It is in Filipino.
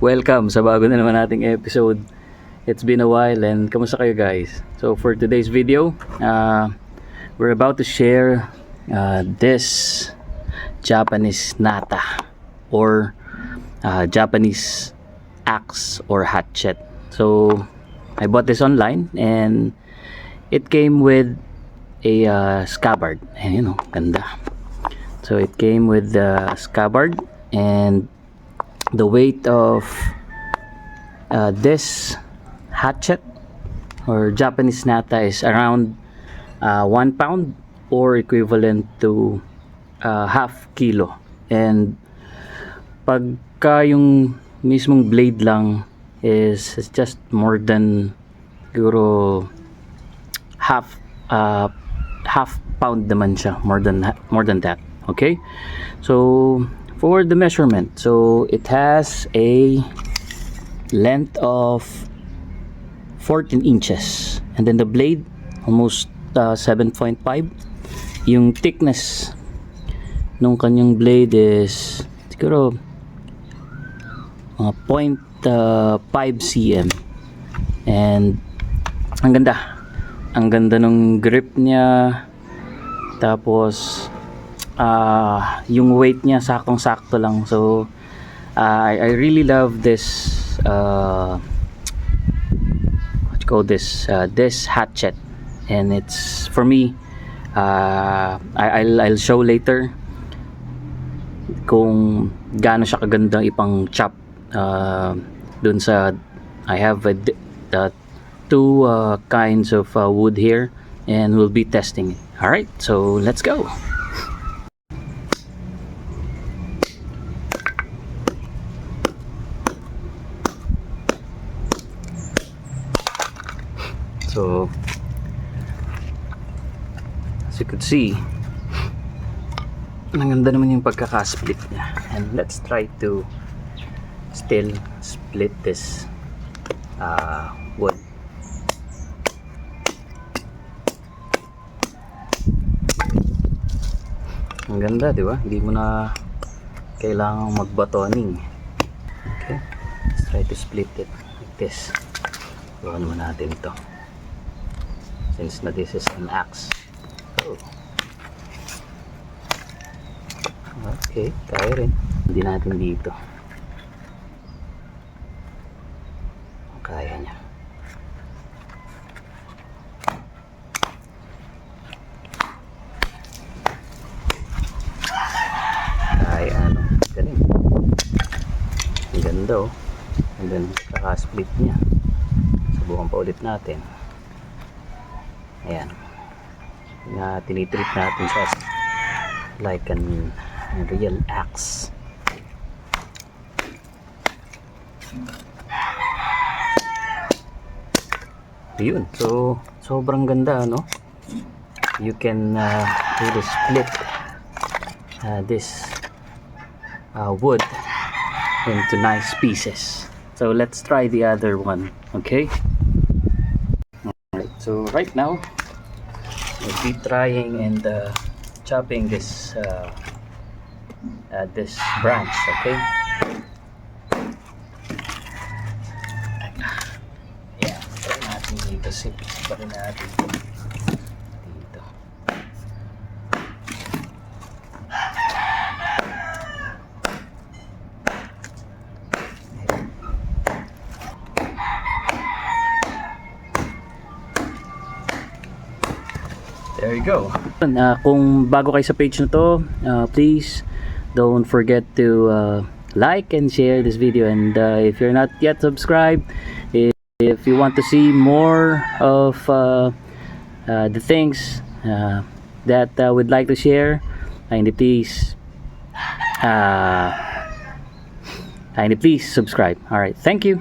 Welcome sa bago na naman nating episode. It's been a while and kamusta kayo guys? So for today's video, we're about to share this Japanese nata or Japanese axe or hatchet. So I bought this online and it came with a scabbard. And you know, ganda. So it came with the scabbard, and the weight of this hatchet or Japanese nata is around 1 pound or equivalent to half kilo. And pagka yung mismong blade lang is just more than siguro half pound naman siya, more than that. Okay, so for the measurement, so it has a length of 14 inches, and then the blade almost 7.5. Yung thickness nung kanyang blade is siguro mga 0.5 cm, and ang ganda nung grip niya. Tapos yung weight niya saktong-sakto lang. So I really love this what you call this hatchet, and it's for me. I'll show later kung gaano siya kagandang ipang chop dun sa I have two kinds of wood here, and we'll be testing it. All right, so let's go. So as you could see, ang ganda naman yung pagkaka-split niya, and let's try to still split this wood. Ang ganda, di ba? Hindi mo na kailangang magbatoning. Okay, let's try to split it like this. Gawa naman natin ito, since na this is an axe. Oh. Okay, kaya rin. Hindi natin dito. Kaya niya. Kaya ano, galing. Ang ganda oh. And then kaka-split niya. Subukan pa ulit natin. Ayan. Na tinitreat natin siya like a real axe. Yun. So sobrang ganda, no? You can really split this wood into nice pieces. So let's try the other one. Okay. Alright, so right now we'll be trying and chopping this this branch. Okay. Yeah, try natin dito. Siparin natin dito. There you go. Kung bago kayo sa page na to, please don't forget to like and share this video, and if you're not yet subscribed, if you want to see more of the things that we'd like to share, kindly please subscribe. All right, thank you.